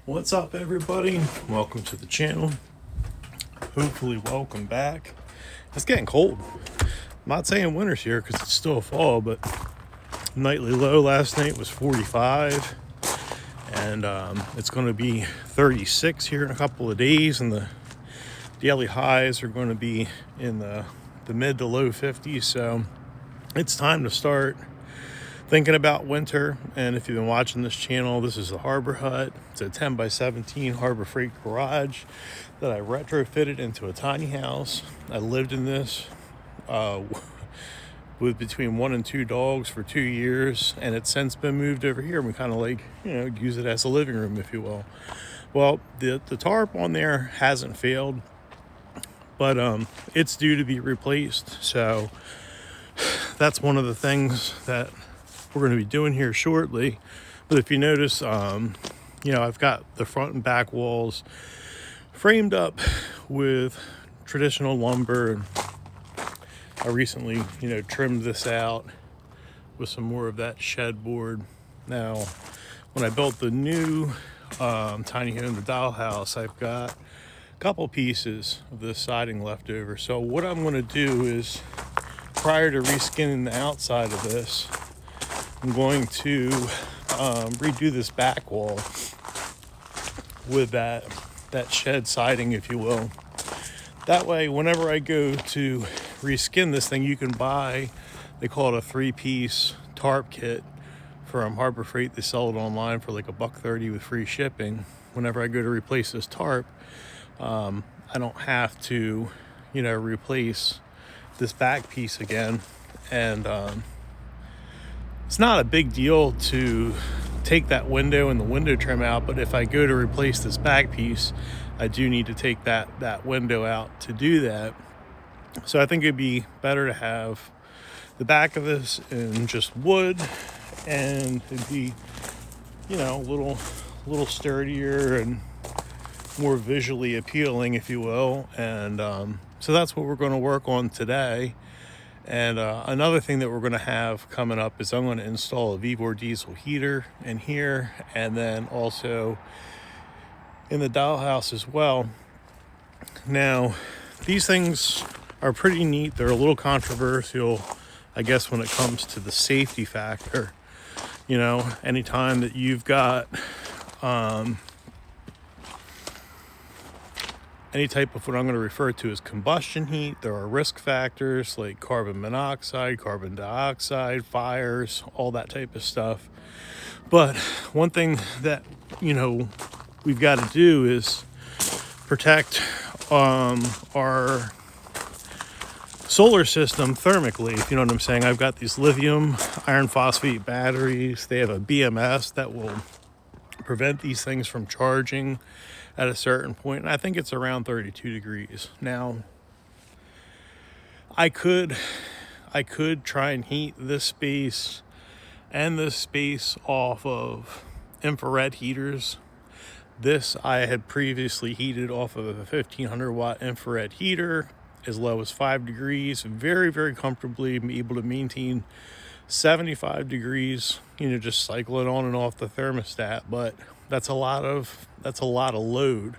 What's up, everybody? Welcome to the channel. Hopefully welcome back. It's getting cold. I'm not saying winter's here because it's still fall, but nightly low last night was 45, and it's going to be 36 here in a couple of days, and the daily highs are going to be in the mid to low 50s. So it's time to start thinking about winter. And if you've been watching this channel, this is the Harbor Hut. It's a 10 by 17 Harbor Freight garage that I retrofitted into a tiny house. I lived in this with between 1 and 2 dogs for 2 years, and it's since been moved over here. We kind of use it as a living room, if you will. Well, the tarp on there hasn't failed, but it's due to be replaced. So that's one of the things that we're going to be doing here shortly. But if you notice, I've got the front and back walls framed up with traditional lumber, and I recently, trimmed this out with some more of that shed board. Now, when I built the new tiny home, the dollhouse, I've got a couple pieces of this siding left over. So what I'm going to do is, prior to reskinning the outside of this, I'm going to redo this back wall with that shed siding, if you will. That way, whenever I go to reskin this thing, you can buy, they call it a 3-piece tarp kit from Harbor Freight. They sell it online for like $1.30 with free shipping. Whenever I go to replace this tarp, I don't have to, replace this back piece again. And it's not a big deal to take that window and the window trim out, but if I go to replace this back piece, I do need to take that window out to do that. So I think it'd be better to have the back of this in just wood, and it'd be, a little sturdier and more visually appealing, if you will. And so that's what we're going to work on today. And another thing that we're going to have coming up is I'm going to install a Vevor diesel heater in here, and then also in the dollhouse as well. Now, these things are pretty neat. They're a little controversial, I guess, when it comes to the safety factor. Anytime that you've got any type of what I'm going to refer to as combustion heat, there are risk factors like carbon monoxide, carbon dioxide, fires, all that type of stuff. But one thing that, we've got to do is protect our solar system thermically, if you know what I'm saying. I've got these lithium iron phosphate batteries. They have a BMS that will prevent these things from charging at a certain point, and I think it's around 32 degrees. Now, I could try and heat this space and this space off of infrared heaters. This I had previously heated off of a 1500 watt infrared heater as low as 5 degrees, very, very comfortably able to maintain 75 degrees, just cycle it on and off the thermostat. But that's a lot of load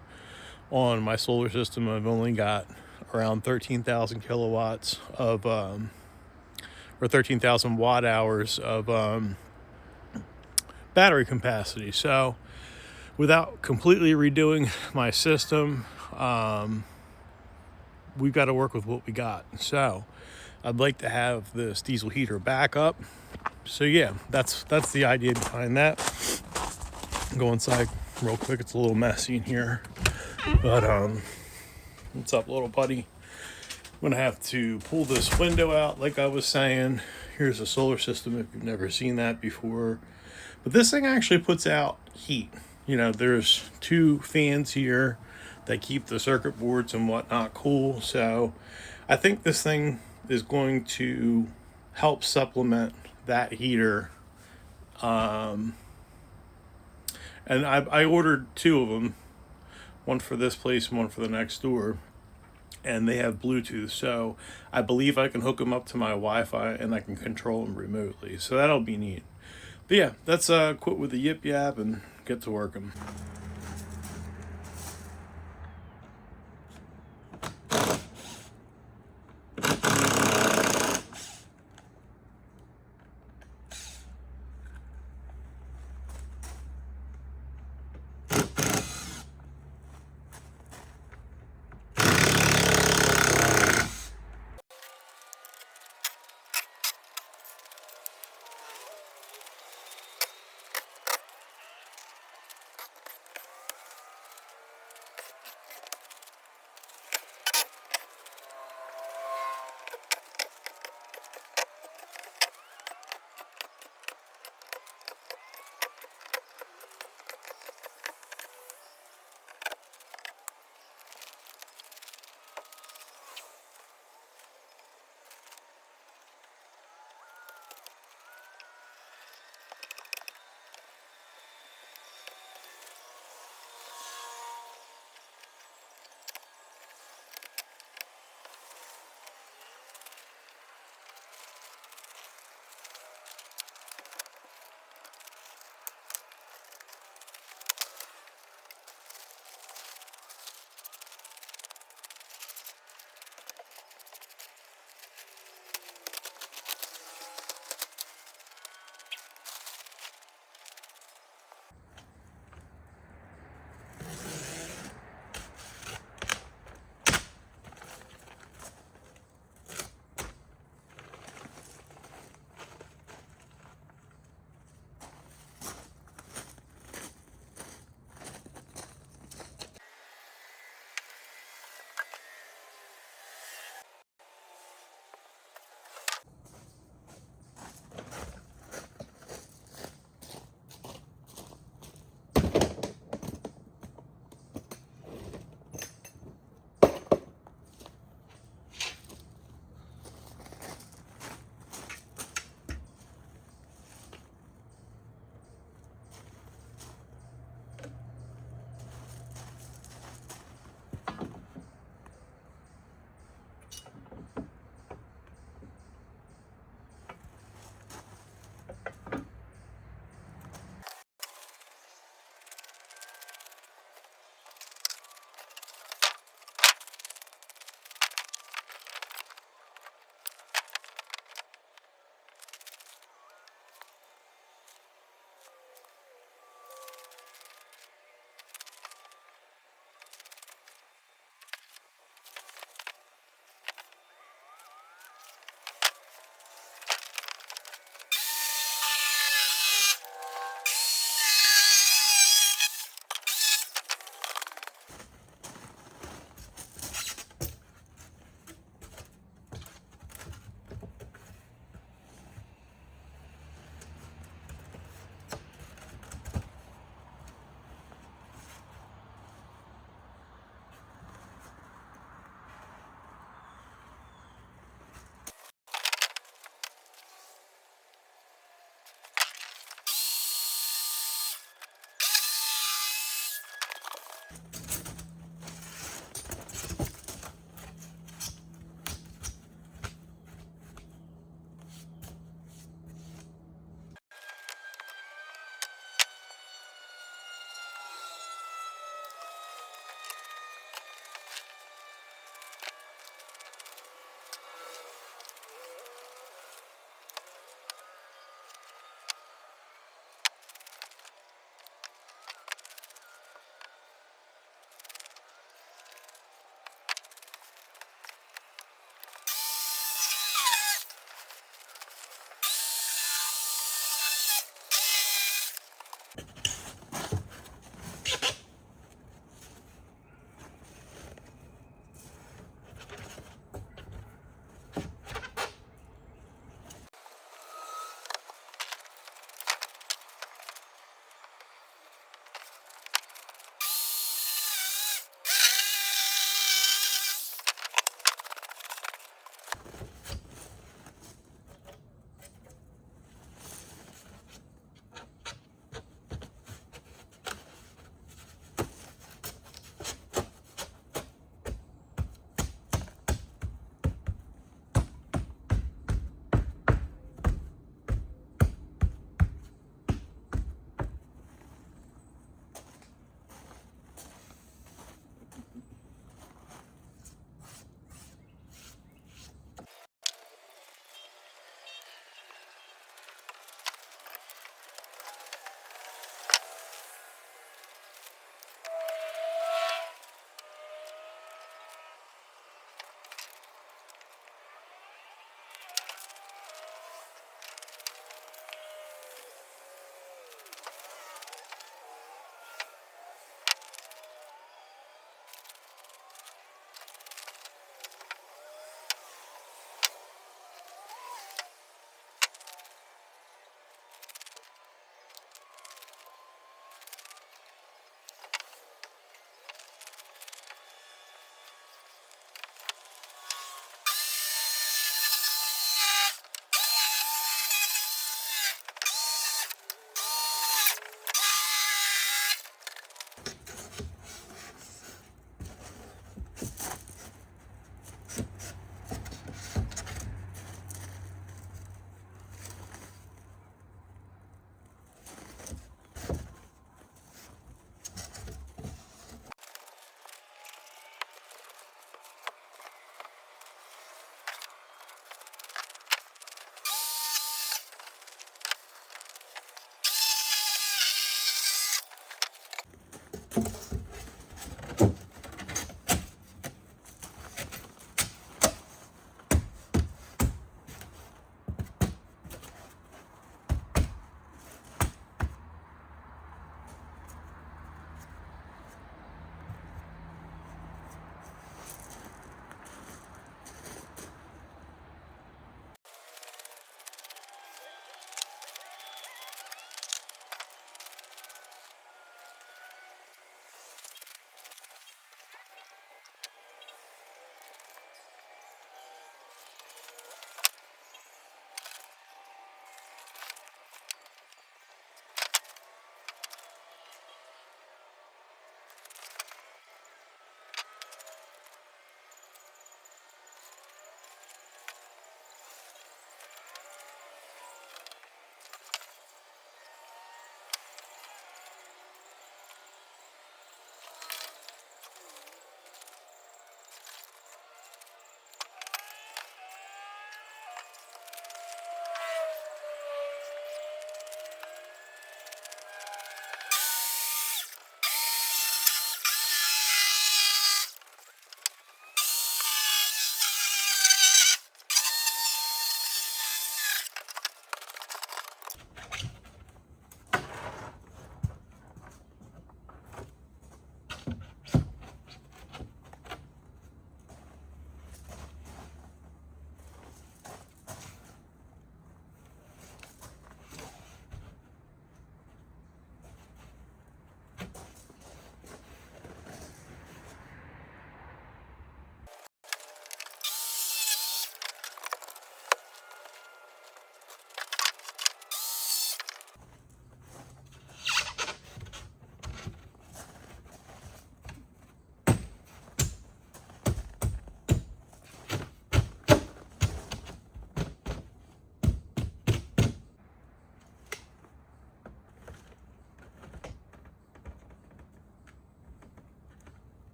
on my solar system. I've only got around 13,000 kilowatts of or 13,000 watt hours of battery capacity. So without completely redoing my system, we've got to work with what we got. So I'd like to have this diesel heater back up. So yeah, that's the idea behind that. Go inside real quick. It's a little messy in here, but what's up, little buddy? I'm gonna have to pull this window out, like I was saying. Here's a solar system if you've never seen that before. But this thing actually puts out heat. There's 2 fans here that keep the circuit boards and whatnot cool. So I think this thing is going to help supplement that heater. And I ordered 2 of them, one for this place and one for the next door, and they have Bluetooth, so I believe I can hook them up to my Wi-Fi and I can control them remotely, so that'll be neat. But yeah, let's quit with the yip yap and get to working.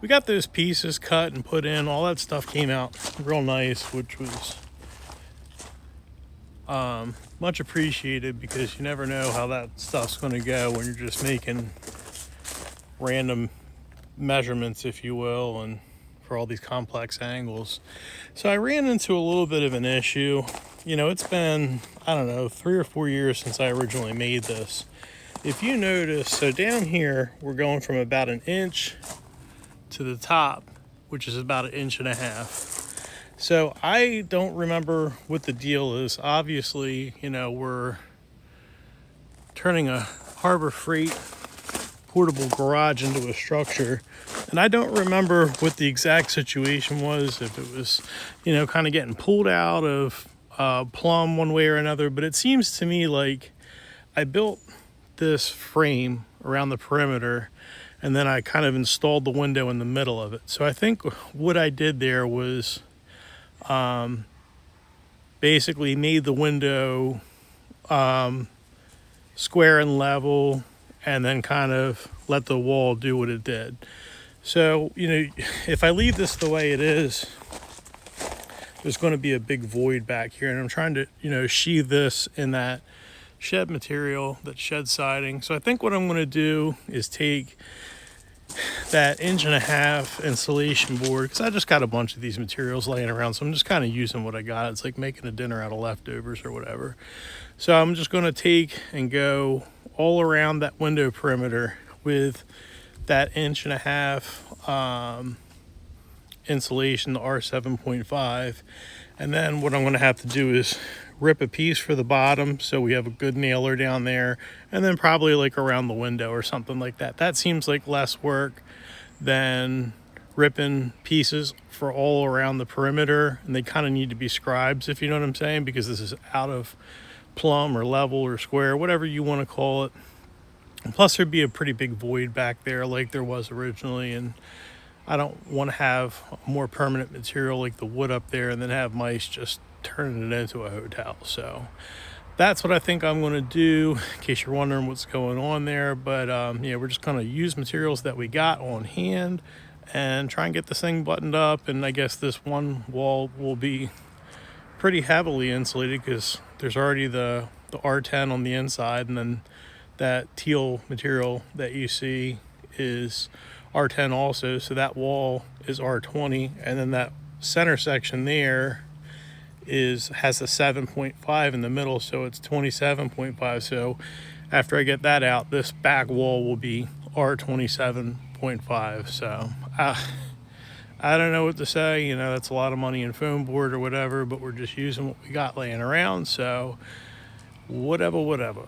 we got those pieces cut and put in. All that stuff came out real nice, which was much appreciated, because you never know how that stuff's going to go when you're just making random measurements, if you will, and for all these complex angles. So I ran into a little bit of an issue. You know, it's been, I don't know, 3 or 4 years since I originally made this. If you notice, so down here, we're going from about 1 inch to the top, which is about 1.5 inches. So I don't remember what the deal is. Obviously, you know, we're turning a Harbor Freight portable garage into a structure, and I don't remember what the exact situation was, if it was, you know, kind of getting pulled out of plumb one way or another. But it seems to me like I built this frame around the perimeter, and then I kind of installed the window in the middle of it. So I think what I did there was basically made the window square and level, and then kind of let the wall do what it did. So, you know, if I leave this the way it is, there's going to be a big void back here, and I'm trying to, you know, sheathe this in that shed material, that shed siding. So I think what I'm going to do is take that 1.5 inch insulation board, because I just got a bunch of these materials laying around, so I'm just kind of using what I got. It's like making a dinner out of leftovers or whatever. So I'm just going to take and go all around that window perimeter with that 1.5 inch insulation, the R7.5. And then what I'm going to have to do is rip a piece for the bottom, so we have a good nailer down there, and then probably like around the window or something like that. That seems like less work than ripping pieces for all around the perimeter, and they kind of need to be scribes, if you know what I'm saying, because this is out of plumb or level or square, whatever you want to call it. And plus there'd be a pretty big void back there like there was originally, and I don't want to have more permanent material like the wood up there and then have mice just turning it into a hotel. So that's what I think I'm going to do, in case you're wondering what's going on there. But yeah, we're just going to use materials that we got on hand and try and get this thing buttoned up. And I guess this one wall will be pretty heavily insulated, because there's already the R10 on the inside, and then that teal material that you see is R10 also, so that wall is R20, and then that center section there has a 7.5 in the middle, so it's 27.5. So after I get that out, this back wall will be R27.5. So I don't know what to say. You know, that's a lot of money in foam board or whatever, but we're just using what we got laying around, so whatever.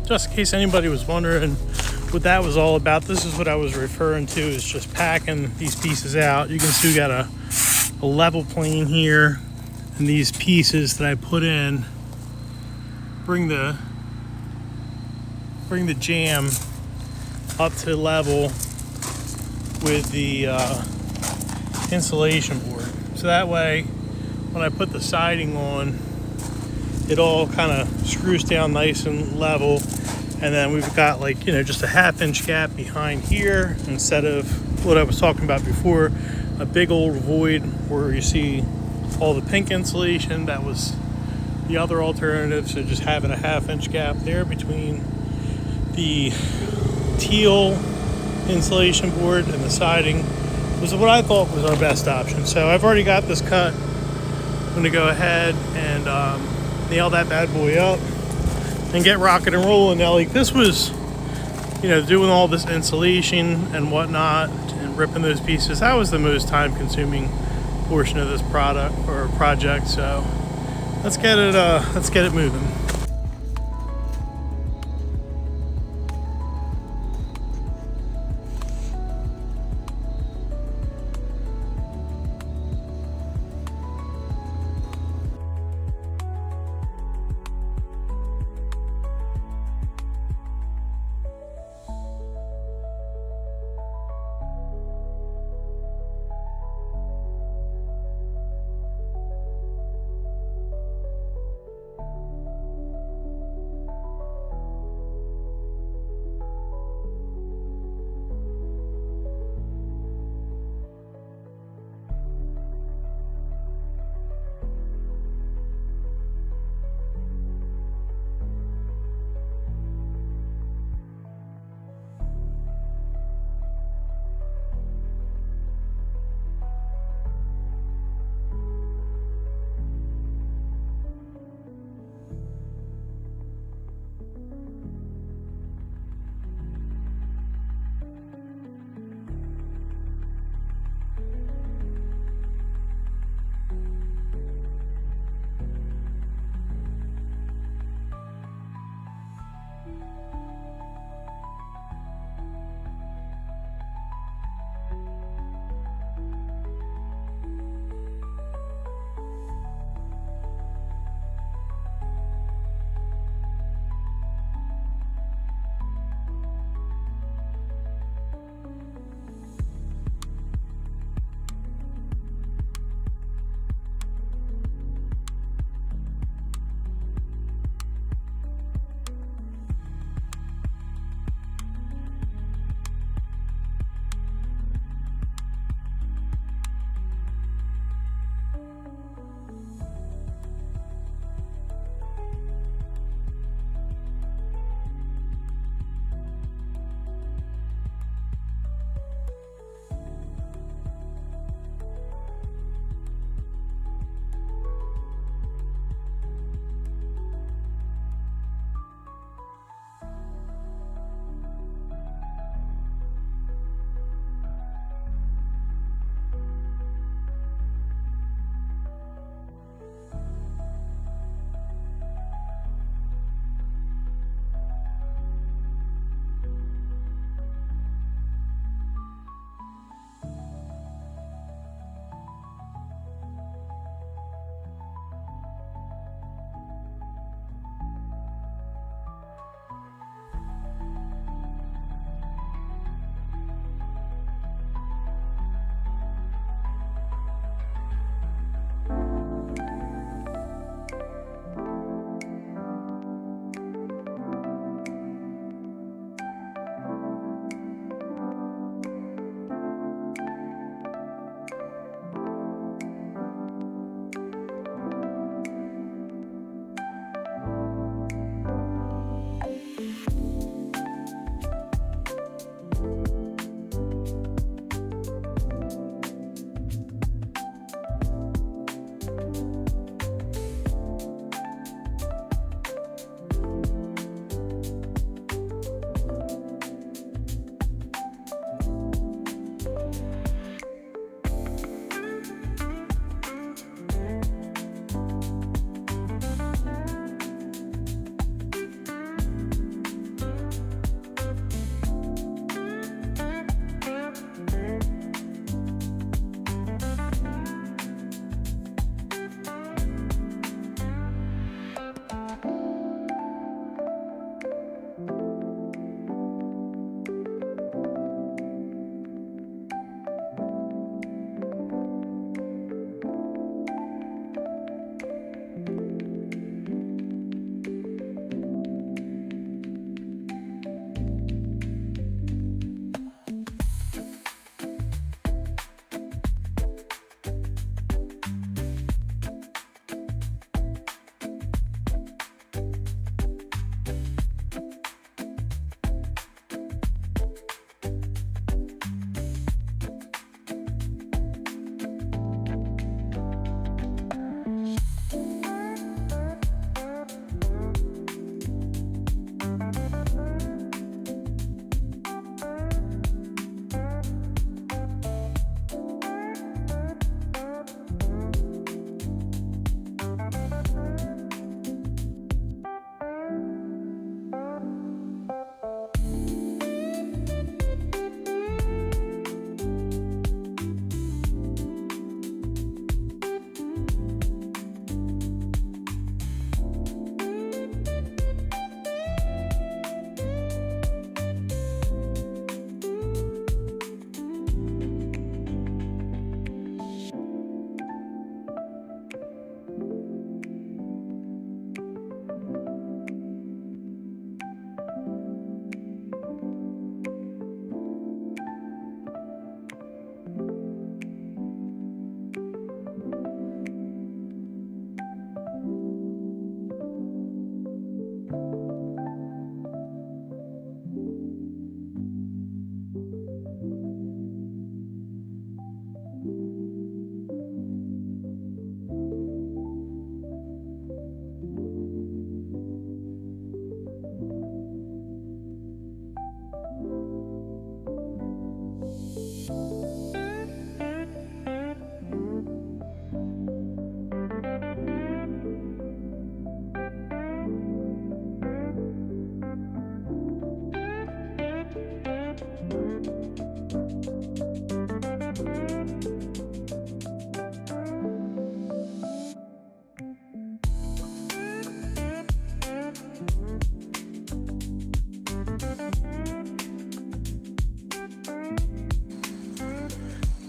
Just in case anybody was wondering what that was all about, this is what I was referring to, is just packing these pieces out. You can see we got a level plane here, and these pieces that I put in bring the jam up to level with the insulation board. So that way, when I put the siding on, it all kind of screws down nice and level. And then we've got, like, you know, just a 1/2 inch gap behind here instead of what I was talking about before, a big old void where you see all the pink insulation. That was the other alternative. So just having a 1/2 inch gap there between the teal insulation board and the siding was what I thought was our best option. So I've already got this cut. I'm gonna go ahead and nail that bad boy up and get rocking and rolling. Now, like, this was, you know, doing all this insulation and whatnot and ripping those pieces, that was the most time consuming portion of this product or project. So let's get it moving.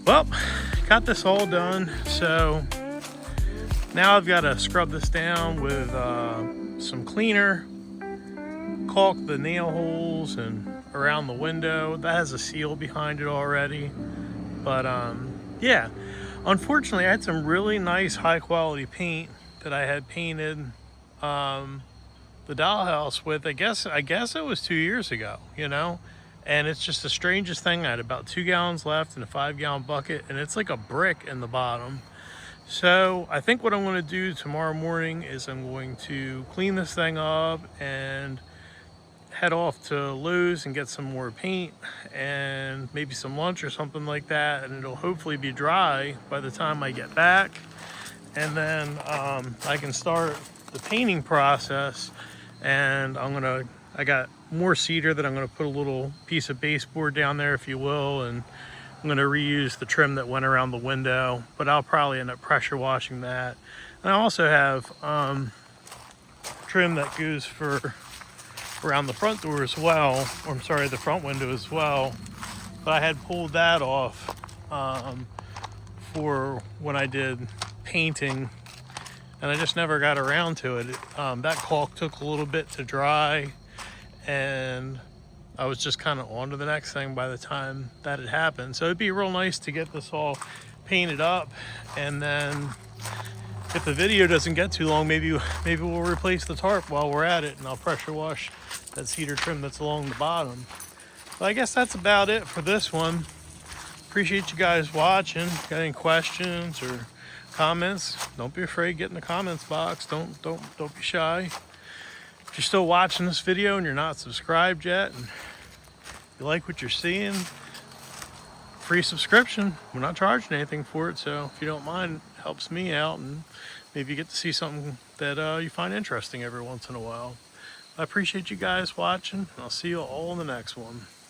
Well, got this all done. So now I've got to scrub this down with some cleaner, caulk the nail holes and around the window. That has a seal behind it already. But yeah, unfortunately I had some really nice high quality paint that I had painted the dollhouse with. I guess it was 2 years ago, you know. And it's just the strangest thing. I had about 2 gallons left in a 5-gallon bucket, and it's like a brick in the bottom. So I think what I'm going to do tomorrow morning is I'm going to clean this thing up and head off to Lowe's and get some more paint and maybe some lunch or something like that, and it'll hopefully be dry by the time I get back. And then I can start the painting process. And I got more cedar that I'm gonna put a little piece of baseboard down there, if you will, and I'm gonna reuse the trim that went around the window, but I'll probably end up pressure washing that. And I also have trim that goes for around the front door as well, or I'm sorry, the front window as well, but I had pulled that off for when I did painting, and I just never got around to it. That caulk took a little bit to dry, and I was just kind of on to the next thing by the time that had happened. So it'd be real nice to get this all painted up, and then if the video doesn't get too long, maybe we'll replace the tarp while we're at it, and I'll pressure wash that cedar trim that's along the bottom. But I guess that's about it for this one. Appreciate you guys watching. Got any questions or comments? Don't be afraid, get in the comments box. Don't be shy. If you're still watching this video and you're not subscribed yet, and you like what you're seeing, free subscription. We're not charging anything for it, so if you don't mind, it helps me out, and maybe you get to see something that you find interesting every once in a while. I appreciate you guys watching, and I'll see you all in the next one.